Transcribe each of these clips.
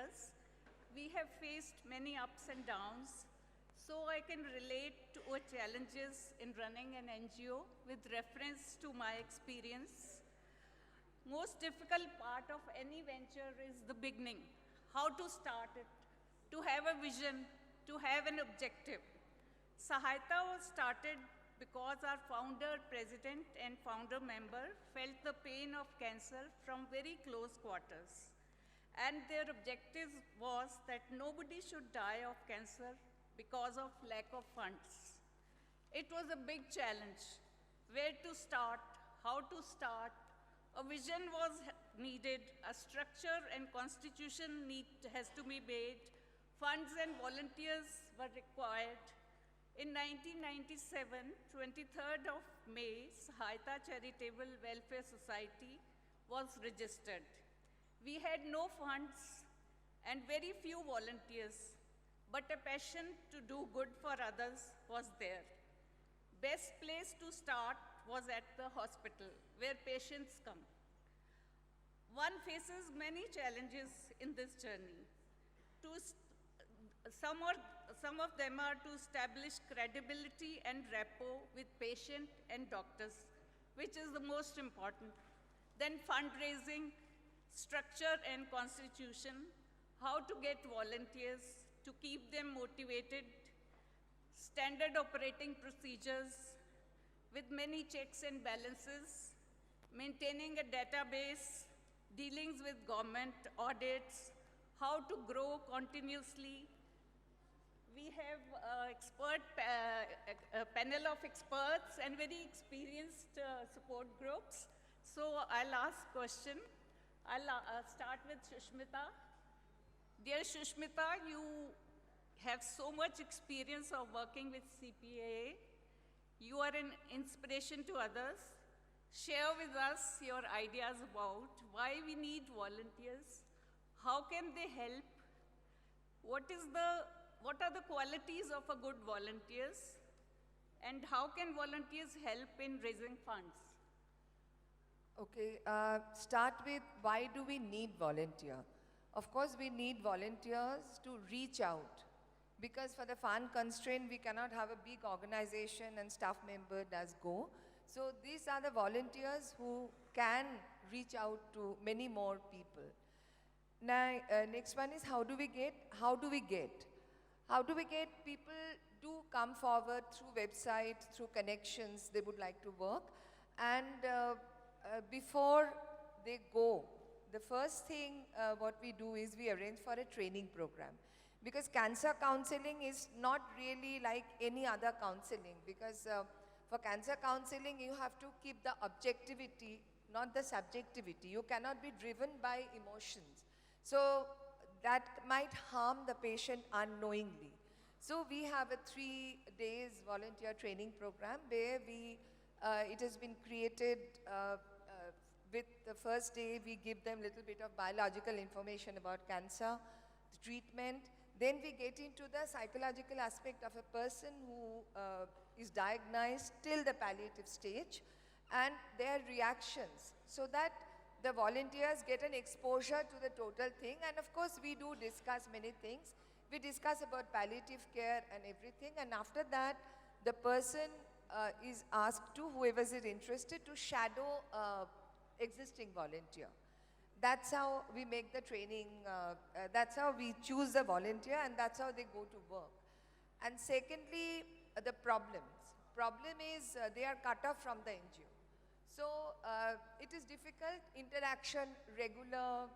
years, we have faced many ups and downs, so I can relate to our challenges in running an NGO with reference to my experience. Most difficult part of any venture is the beginning, how to start it, to have a vision, to have an objective. Sahayta was started because our founder, president, and founder member felt the pain of cancer from very close quarters. And their objective was that nobody should die of cancer because of lack of funds. It was a big challenge. Where to start, how to start. A vision was needed, a structure and constitution has to be made, funds and volunteers were required. In 1997, 23rd of May, Sahayta Charitable Welfare Society was registered. We had no funds and very few volunteers, but a passion to do good for others was there. Best place to start was at the hospital, where patients come. One faces many challenges in this journey. Some of them are to establish credibility and rapport with patient and doctors, which is the most important. Then fundraising, structure and constitution, how to get volunteers, to keep them motivated, standard operating procedures with many checks and balances, maintaining a database, dealings with government audits, how to grow continuously. We have a panel of experts and very experienced support groups. So I'll ask question. I'll start with Susmita. Dear Susmita, you have so much experience of working with CPAA. You are an inspiration to others. Share with us your ideas about why we need volunteers, how can they help, what are the qualities of a good volunteers, and how can volunteers help in raising funds? Okay, start with why do we need volunteer? Of course, we need volunteers to reach out, because for the fund constraint, we cannot have a big organization and staff member does go. So these are the volunteers who can reach out to many more people. Now, next one is how do we get? How do we get people to come forward through website, through connections they would like to work? And before they go, the first thing what we do is we arrange for a training program. Because cancer counseling is not really like any other counseling, because for cancer counseling you have to keep the objectivity, not the subjectivity. You cannot be driven by emotions. So that might harm the patient unknowingly. So we have a 3 days volunteer training program where it has been created with the first day we give them a little bit of biological information about cancer, the treatment. Then we get into the psychological aspect of a person who is diagnosed till the palliative stage and their reactions, so that the volunteers get an exposure to the total thing. And of course, we do discuss many things. We discuss about palliative care and everything. And after that, the person is asked to, whoever is interested, to shadow existing volunteer. That's how we make the training, that's how we choose the volunteer, and that's how they go to work. And secondly, the problems. Problem is they are cut off from the NGO. So it is difficult, interaction, regular,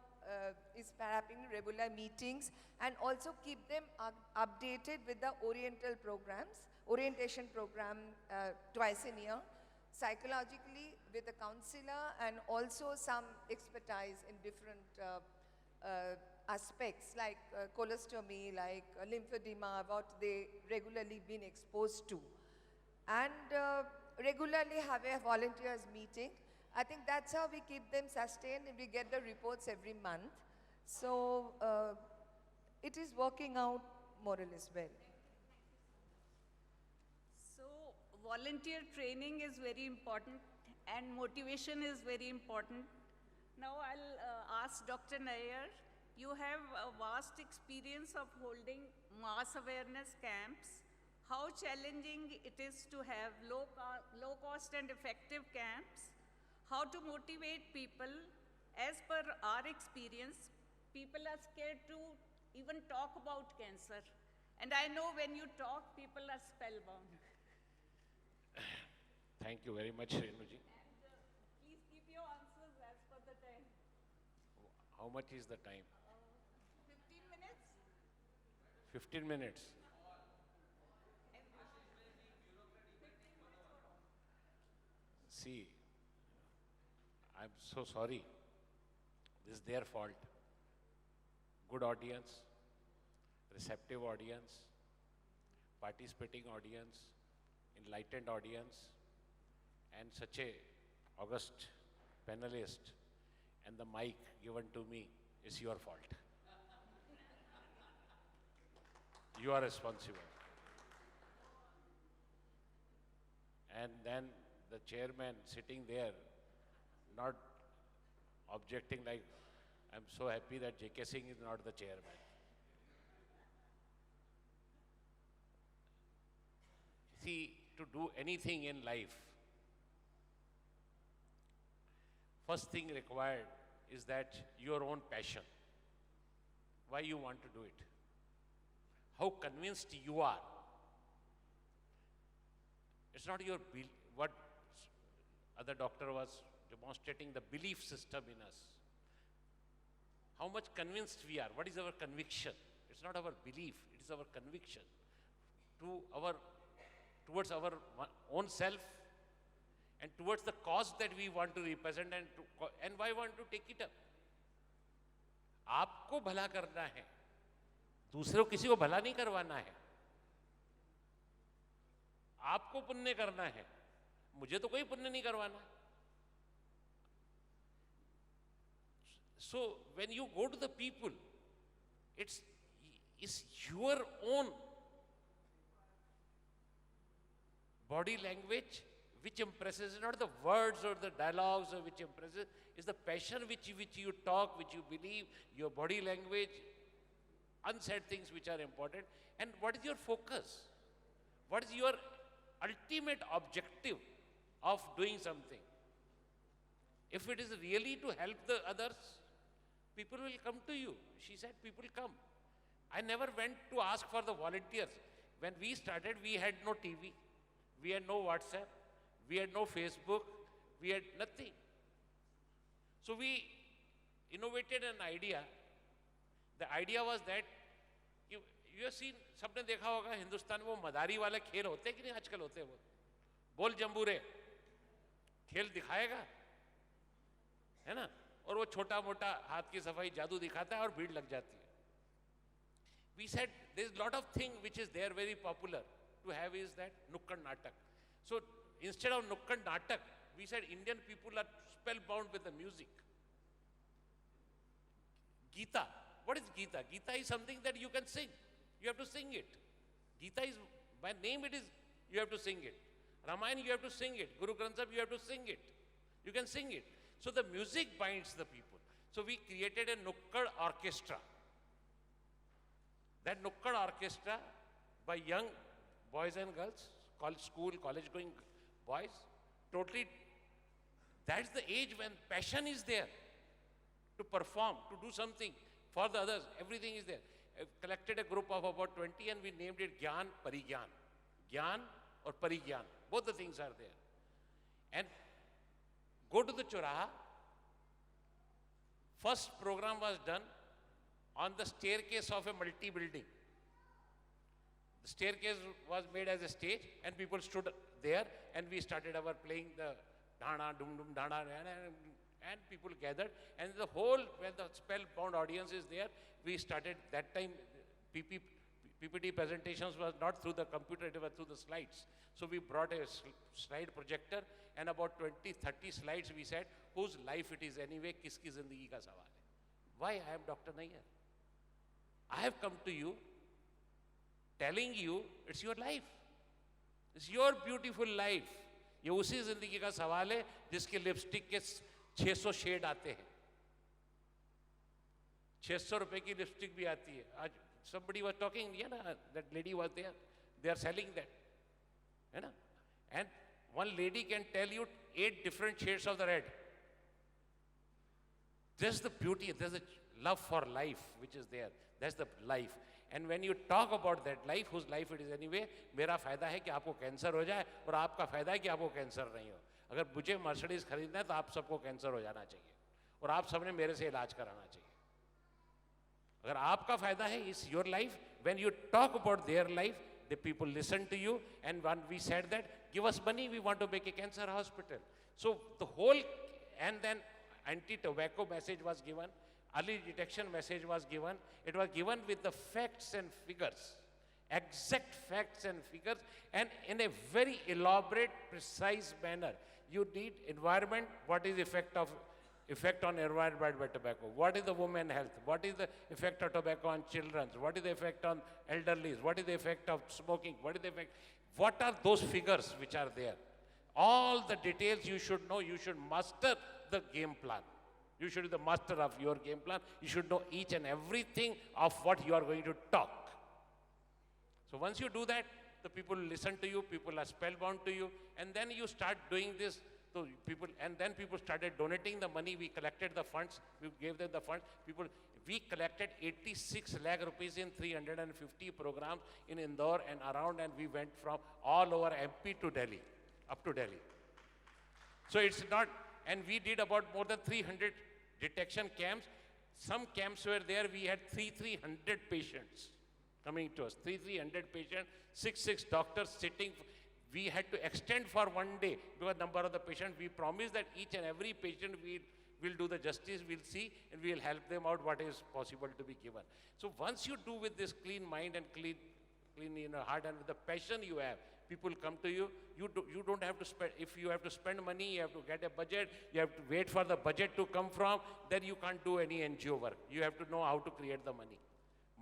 is happening, regular meetings, and also keep them updated with the orientation program twice a year. Psychologically with a counselor, and also some expertise in different aspects like colostomy, like lymphedema, what they regularly been exposed to. And regularly have a volunteers meeting. I think that's how we keep them sustained, and we get the reports every month. So it is working out more or less well. So volunteer training is very important and motivation is very important. Now I'll ask Dr. Nayyar. You have a vast experience of holding mass awareness camps. How challenging it is to have low cost and effective camps. How to motivate people. As per our experience, people are scared to even talk about cancer. And I know when you talk, people are spellbound. Thank you very much, Renuji. And please keep your answers as per the time. How much is the time? 15 minutes? 15 minutes. See, I'm so sorry. This is their fault. Good audience, receptive audience, participating audience, enlightened audience, and such a august panelist, and the mic given to me is your fault. You are responsible. And then the chairman sitting there, not objecting like, I'm so happy that J.K. Singh is not the chairman. See, to do anything in life, first thing required is that your own passion. Why you want to do it? How convinced you are. It's not your what other doctor was demonstrating, the belief system in us. How much convinced we are. What is our conviction? It's not our belief, it is our conviction towards our own self and towards the cause that we want to represent and why want to take it up. आपको भला करना है, दूसरों किसी को भला नहीं करवाना है. आपको पुण्य करना है, मुझे तो कोई पुण्य नहीं करवाना. So when you go to the people, it's your own body language which impresses, not the words or the dialogues or which impresses, is the passion which you talk, which you believe, your body language, unsaid things which are important. And what is your focus? What is your ultimate objective of doing something? If it is really to help the others, people will come to you. She said, people come. I never went to ask for the volunteers. When we started, we had no TV, we had no WhatsApp, we had no Facebook, we had nothing. So we innovated an idea. The idea was that, you have seen, सबने देखा होगा हिंदुस्तान में वो मदारी वाले खेल होते कि नहीं आजकल होते वो बोल जंबूरे खेल दिखाएगा है ना और वो छोटा मोटा हाथ की सफाई जादू दिखाता है और भीड़ लग जाती है. We said there is a lot of thing which is there very popular to have is that nukkad natak. So instead of nukkad natak, we said Indian people are spellbound with the music. Gita. What is Gita? Gita is something that you can sing. You have to sing it. Gita is, by name it is, you have to sing it. Ramayana, you have to sing it. Guru Granth Sahib, you have to sing it. You can sing it. So the music binds the people. So we created a nukkad orchestra. That nukkad orchestra by young boys and girls, college going boys, totally, that's the age when passion is there to perform, to do something for the others. Everything is there. I've collected a group of about 20 and we named it Gyan Parigyan. Gyan or Parigyan. Both the things are there. And go to the Choraha. First program was done on the staircase of a multi-building. The staircase was made as a stage and people stood there and we started our playing the dhana, dum dum dhana and people gathered and the whole, when the spellbound audience is there, we started that time PPT presentations was not through the computer, it was through the slides. So we brought a slide projector and about 20-30 slides we said, whose life it is anyway, kiski zindagi ka sawal hai. Why I am Dr. Nayyar? I have come to you telling you it's your life. It's your beautiful life. ये उसी जिंदगी का सवाल है जिसके lipstick के 600 shade आते हैं. 600 रुपए की लिपस्टिक भी आती है आज. Somebody was talking, that lady was there. They are selling that, है ना? And one lady can tell you 8 different shades of the red. There's the beauty, there's a love for life which is there. That's the life. And when you talk about that life, whose life it is anyway, मेरा फायदा है कि आपको cancer हो जाए और आपका फायदा है कि आपको कैंसर नहीं हो. अगर मुझे मर्सिडीज खरीदना है तो आप सबको कैंसर हो जाना चाहिए और आप सबने मेरे से इलाज कराना चाहिए. अगर आपका फायदा है, is your life. When you talk about their life, the people listen to you. And when we said that, give us money, we want to make a cancer hospital. So the whole, and then anti-tobacco message was given, early detection message was given. It was given with the facts and figures, exact facts and figures, and in a very elaborate, precise manner. You need environment, what is effect on environment by tobacco? What is the women health? What is the effect of tobacco on children? What is the effect on elderly? What is the effect of smoking? What is the effect? What are those figures which are there? All the details you should know. You should master the game plan. You should be the master of your game plan. You should know each and everything of what you are going to talk. So once you do that, the people listen to you, people are spellbound to you, and then you start doing this. So people, and then people started donating the money. We collected the funds. We gave them the funds. We collected 86 lakh rupees in 350 programs in Indore and around, and we went from all over MP to Delhi, up to Delhi. So it's not, and we did about more than 300 detection camps. Some camps were there, we had 300 patients coming to us, 300 patients, 6 doctors sitting. We had to extend for one day because number of the patients. We promised that each and every patient we'll do the justice, we'll see, and we'll help them out what is possible to be given. So once you do with this clean mind and clean heart and with the passion you have, people come to you. You don't have to spend. If you have to spend money, you have to get a budget. You have to wait for the budget to come from. Then you can't do any NGO work. You have to know how to create the money.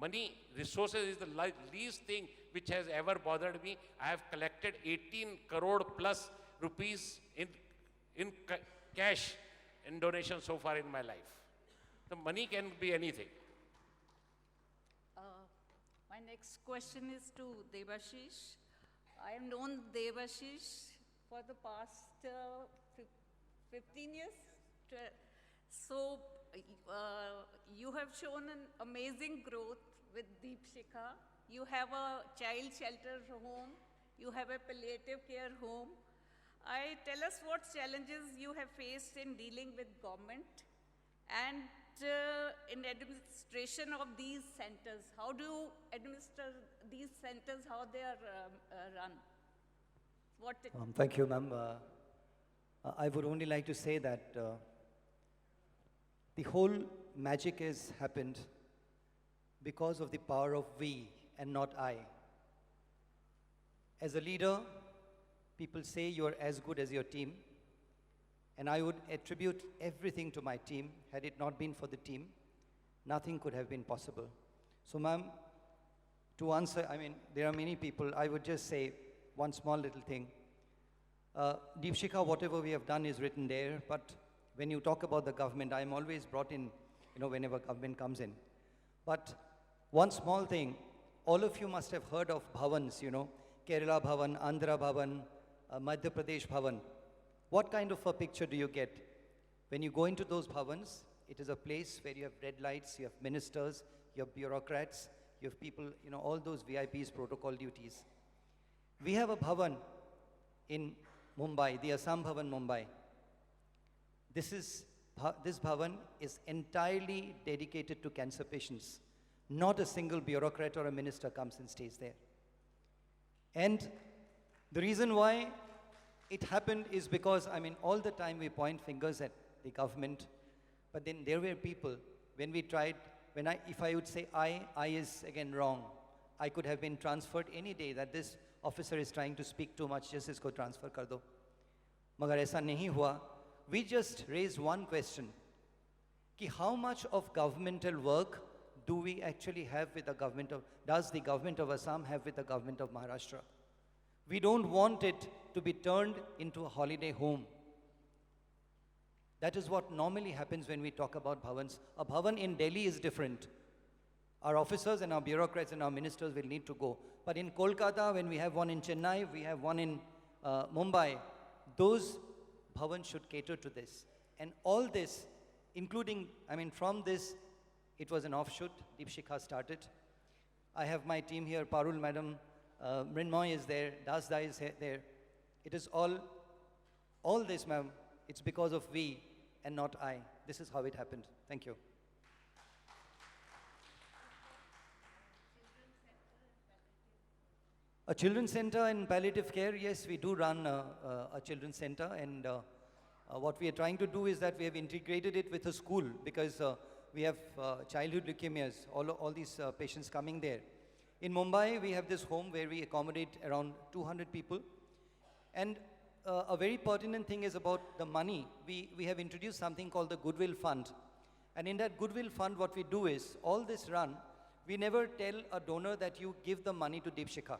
Money, resources is the least thing which has ever bothered me. I have collected 18 crore plus rupees in cash in donation so far in my life. The money can be anything. My next question is to Devashish. I have known Devashish for the past 15 years. So you have shown an amazing growth with Deepshikha. You have a child shelter home. You have a palliative care home. Tell us what challenges you have faced in dealing with government and in administration of these centers. How do you administer these centers, how they are run? Thank you, ma'am. I would only like to say that the whole magic has happened because of the power of we and not I. As a leader, people say you are as good as your team, and I would attribute everything to my team. Had it not been for the team, nothing could have been possible. So, ma'am, to answer, there are many people, I would just say one small little thing. Deepshikha, whatever we have done is written there, but when you talk about the government, I am always brought in, whenever government comes in. But one small thing, all of you must have heard of bhavans, Kerala Bhavan, Andhra Bhavan, Madhya Pradesh Bhavan. What kind of a picture do you get? When you go into those bhavans, it is a place where you have red lights, you have ministers, you have bureaucrats, you have people, all those VIPs, protocol duties. We have a bhavan in Mumbai, the Assam Bhavan Mumbai. This bhavan is entirely dedicated to cancer patients. Not a single bureaucrat or a minister comes and stays there. And the reason why it happened is because, all the time we point fingers at the government, but then there were people, when we tried, if I would say I is again wrong. I could have been transferred any day that this officer is trying to speak too much, just isko transfer kar do. Magar aisa nahi hua. We just raised one question, ki how much of governmental work do we actually have with the government does the government of Assam have with the government of Maharashtra? We don't want it to be turned into a holiday home. That is what normally happens when we talk about bhavans. A bhavan in Delhi is different. Our officers and our bureaucrats and our ministers will need to go. But in Kolkata, when we have one in Chennai, we have one in Mumbai, those bhavans should cater to this. And all this, including, from this, it was an offshoot. Deepshikha started. I have my team here, Parul madam, Mrinmoy is there, Dasda is there. It is all this, ma'am, it's because of we and not I. This is how it happened. Thank you. A children's center in palliative care, yes, we do run a children's center, and what we are trying to do is that we have integrated it with a school, because we have childhood leukemias, all these patients coming there. In Mumbai, we have this home where we accommodate around 200 people. And a very pertinent thing is about the money. We have introduced something called the Goodwill Fund. And in that Goodwill Fund, what we do is, all this run, we never tell a donor that you give the money to Deepshikha.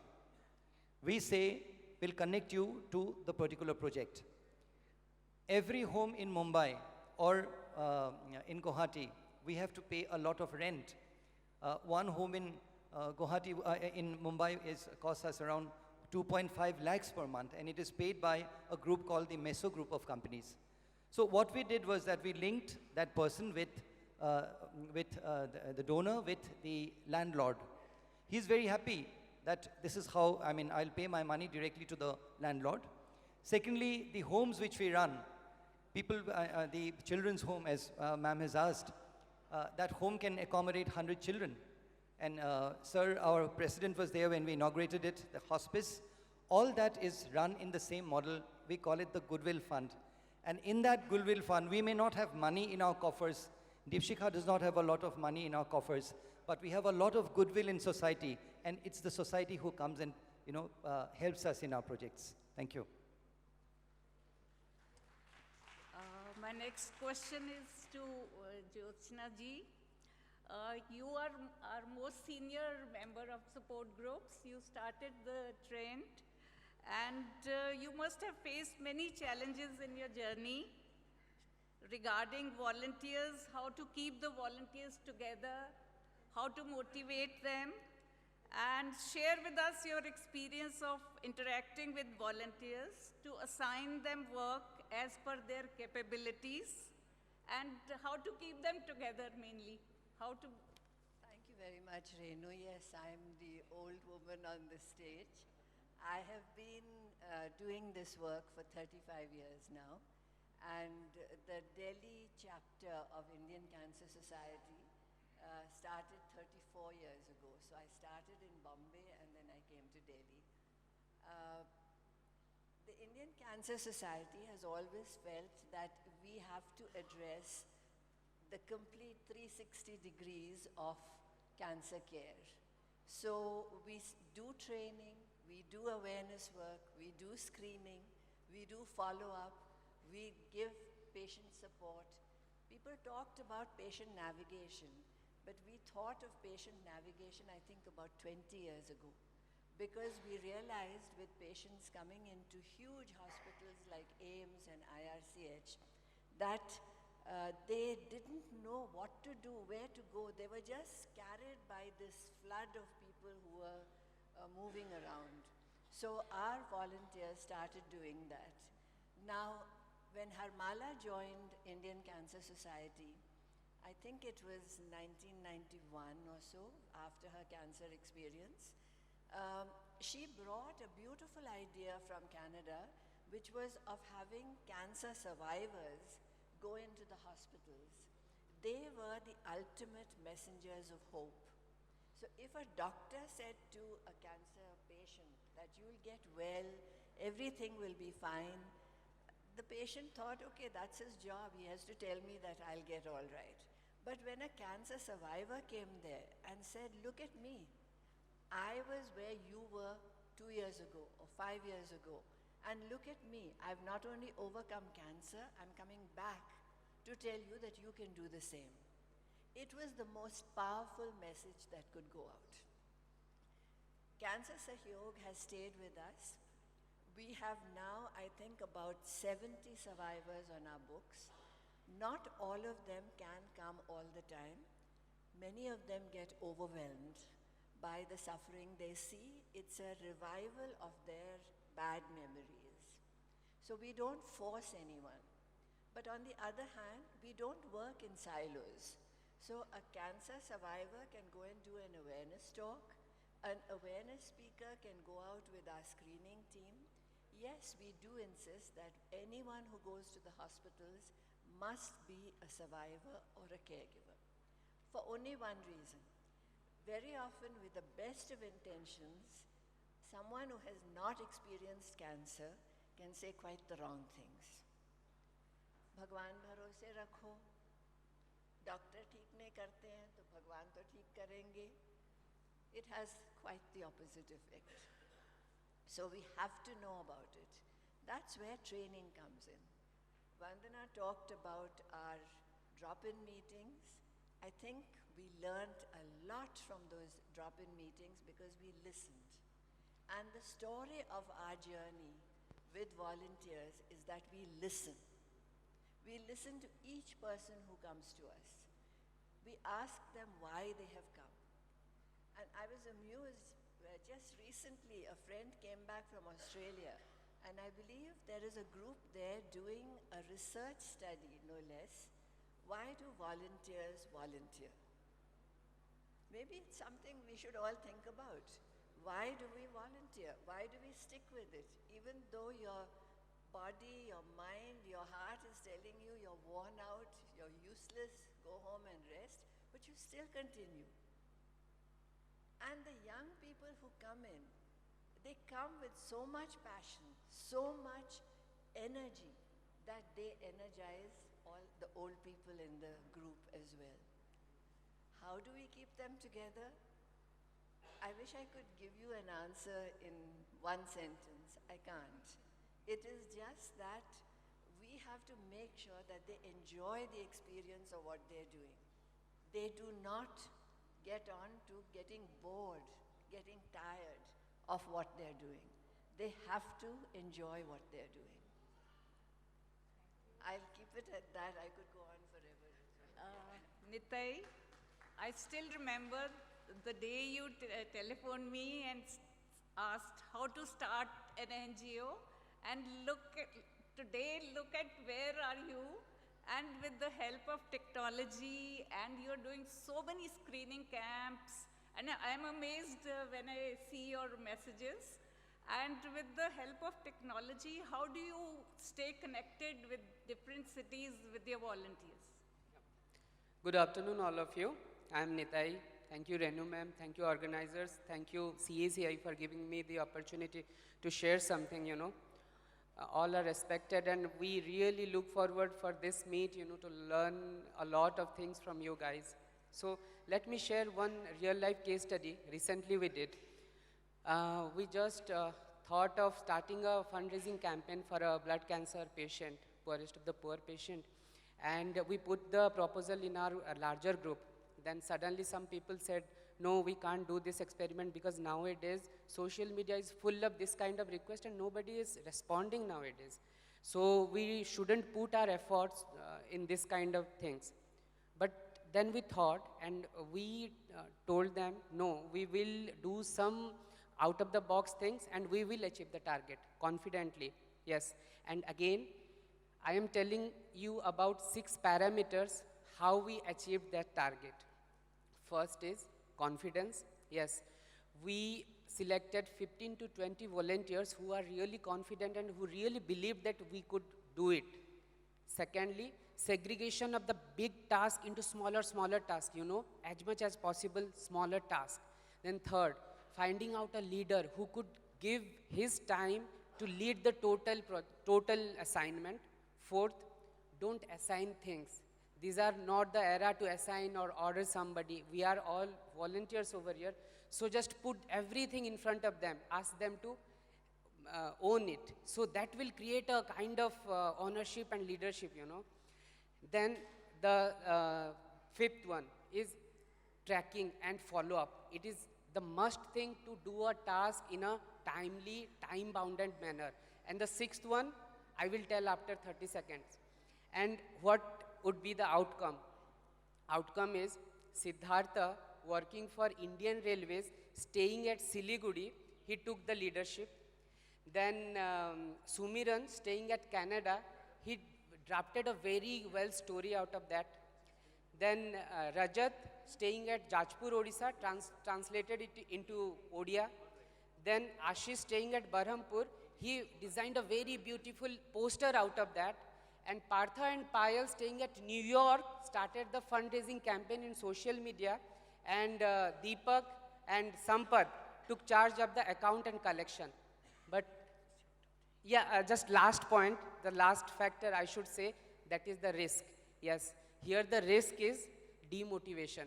We say, we'll connect you to the particular project. Every home in Mumbai or in Guwahati, we have to pay a lot of rent. One home in Guwahati, in Mumbai, costs us around 2.5 lakhs per month, and it is paid by a group called the Meso Group of Companies. So what we did was that we linked that person with the donor, with the landlord. He's very happy that this is how, I'll pay my money directly to the landlord. Secondly, the homes which we run, people, the children's home, as ma'am has asked, that home can accommodate 100 children. And sir, our president was there when we inaugurated it, the hospice. All that is run in the same model. We call it the Goodwill Fund. And in that Goodwill Fund, we may not have money in our coffers. Deepshikha does not have a lot of money in our coffers, but we have a lot of goodwill in society, and it's the society who comes and helps us in our projects. Thank you. My next question is to Jyotsna ji. You are our most senior member of support groups. You started the trend, and you must have faced many challenges in your journey regarding volunteers, how to keep the volunteers together, how to motivate them, and share with us your experience of interacting with volunteers to assign them work as per their capabilities, and how to keep them together mainly. Thank you very much, Renu. Yes, I'm the old woman on the stage. I have been doing this work for 35 years now, and the Delhi chapter of Indian Cancer Society started 34 years ago. So I started in Bombay and then I came to Delhi. The Indian Cancer Society has always felt that we have to address the complete 360 degrees of cancer care. So we do training, we do awareness work, we do screening, we do follow-up, we give patient support. People talked about patient navigation, but we thought of patient navigation, I think, about 20 years ago, because we realized with patients coming into huge hospitals like AIIMS and IRCH that they didn't know what to do, where to go. They were just carried by this flood of people who were moving around. So our volunteers started doing that. Now, when Harmala joined Indian Cancer Society, I think it was 1991 or so, after her cancer experience, she brought a beautiful idea from Canada, which was of having cancer survivors go into the hospitals. They were the ultimate messengers of hope. So if a doctor said to a cancer patient that you'll get well, everything will be fine, the patient thought, okay, that's his job. He has to tell me that I'll get all right. But when a cancer survivor came there and said, look at me, I was where you were 2 years ago or 5 years ago, and look at me, I've not only overcome cancer, I'm coming back to tell you that you can do the same. It was the most powerful message that could go out. Cancer Sahyog has stayed with us. We have now, I think, about 70 survivors on our books. Not all of them can come all the time. Many of them get overwhelmed by the suffering they see. It's a revival of their bad memories. So we don't force anyone. But on the other hand, we don't work in silos. So a cancer survivor can go and do an awareness talk. An awareness speaker can go out with our screening team. Yes, we do insist that anyone who goes to the hospitals must be a survivor or a caregiver. For only one reason. Very often, with the best of intentions, someone who has not experienced cancer can say quite the wrong things. भगवान भरोसे रखो, doctor ठीक नहीं करते हैं तो भगवान तो ठीक करेंगे. It has quite the opposite effect. So we have to know about it. That's where training comes in. Vandana talked about our drop-in meetings. I think we learned a lot from those drop-in meetings because we listened. And the story of our journey with volunteers is that we listen. We listen to each person who comes to us. We ask them why they have come. And I was amused where just recently a friend came back from Australia, and I believe there is a group there doing a research study, no less. Why do volunteers volunteer? Maybe it's something we should all think about. Why do we volunteer? Why do we stick with it? Even though your body, your mind, your heart is telling you you're worn out, you're useless, go home and rest, but you still continue. And the young people who come in, they come with so much passion, so much energy that they energize all the old people in the group as well. How do we keep them together? I wish I could give you an answer in one sentence. I can't. It is just that we have to make sure that they enjoy the experience of what they're doing. They do not get on to getting bored, getting tired of what they're doing. They have to enjoy what they're doing. I'll keep it at that. I could go on forever. Nitai, I still remember the day you telephoned me and asked how to start an NGO, and today look at where are you, and with the help of technology, and you're doing so many screening camps, and I'm amazed when I see your messages. And with the help of technology, how do you stay connected with different cities with your volunteers? Good afternoon, all of you. I'm Nitai. Thank you, Renu ma'am. Thank you, organizers. Thank you, CACI, for giving me the opportunity to share something, all are respected, and we really look forward for this meet, to learn a lot of things from you guys. So let me share one real-life case study. Recently we did. We just thought of starting a fundraising campaign for a blood cancer patient, poorest of the poor patient. And we put the proposal in our larger group. Then suddenly some people said, no, we can't do this experiment because nowadays social media is full of this kind of request and nobody is responding nowadays. So we shouldn't put our efforts in this kind of things. But then we thought, and we told them, no, we will do some out-of-the-box things and we will achieve the target confidently. Yes, and again, I am telling you about 6 parameters how we achieved that target. First is confidence. Yes, we selected 15 to 20 volunteers who are really confident and who really believe that we could do it. Secondly, segregation of the big task into smaller tasks, as much as possible, smaller tasks. Then third, finding out a leader who could give his time to lead the total assignment. Fourth, don't assign things. These are not the era to assign or order somebody. We are all volunteers over here. So just put everything in front of them. Ask them to own it. So that will create a kind of ownership and leadership, Then the fifth one is tracking and follow-up. It is the must thing to do a task in a timely, time-bounded manner. And the sixth one, I will tell after 30 seconds. And what would be the outcome? Outcome is Siddhartha working for Indian Railways, staying at Siliguri, he took the leadership. Then Sumiran staying at Canada, he drafted a very well story out of that. Then Rajat staying at Jajpur, Odisha, translated it into Odia. Then Ashish staying at Berhampur, he designed a very beautiful poster out of that. And Partha and Payal staying at New York started the fundraising campaign in social media. And Deepak and Sampath took charge of the account and collection. But yeah, just last point, the last factor I should say, that is the risk. Yes, here the risk is demotivation.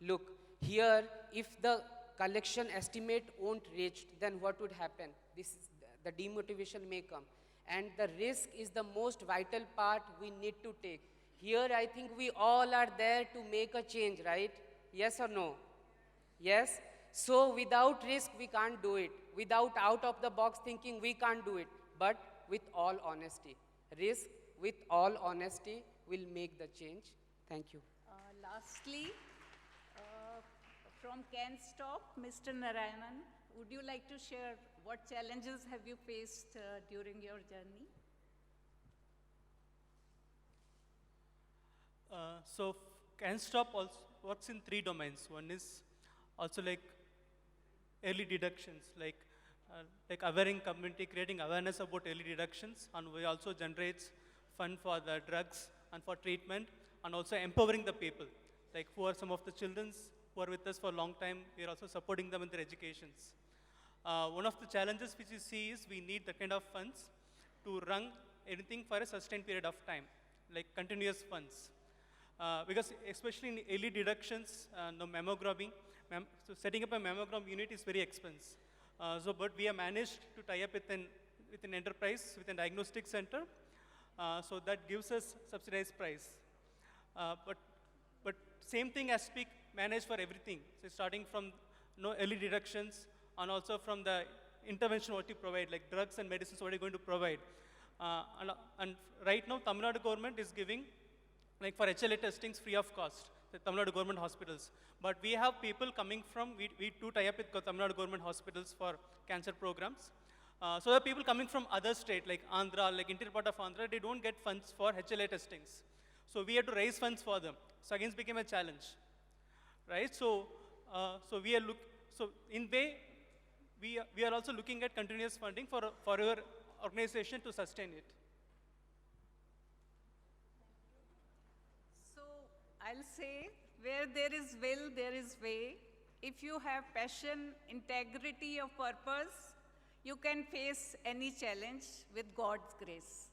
Look, here if the collection estimate won't reach, then what would happen? This is the demotivation may come. And the risk is the most vital part we need to take. Here I think we all are there to make a change, right? Yes or no? Yes? So without risk, we can't do it. Without out of the box thinking, we can't do it. But with all honesty. Risk with all honesty will make the change. Thank you. Lastly, from Canstop, Mr. Narayanan, would you like to share what challenges have you faced during your journey? So Canstop also works in 3 domains. One is also like early deductions, like awareing community, creating awareness about early deductions, and we also generates fund for the drugs and for treatment, and also empowering the people, like who are some of the children who are with us for a long time. We are also supporting them in their educations. One of the challenges which you see is we need the kind of funds to run anything for a sustained period of time, like continuous funds. Because especially in early deductions, no mammographing, so setting up a mammogram unit is very expensive. But we have managed to tie up with an enterprise, with a diagnostic center, so that gives us subsidized price. But same thing has to be managed for everything. So starting from early deductions, and also from the intervention what you provide, like drugs and medicines what you're going to provide. And right now, Tamil Nadu government is giving, like for HLA testings free of cost, the Tamil Nadu government hospitals. But we have people coming from, we do tie up with Tamil Nadu government hospitals for cancer programs. So there are people coming from other states, like Andhra, like interior part of Andhra, they don't get funds for HLA testings. So we had to raise funds for them. So again, it became a challenge, right? So in way, we are also looking at continuous funding for your organization to sustain it. So I'll say, where there is will, there is way. If you have passion, integrity of purpose, you can face any challenge with God's grace.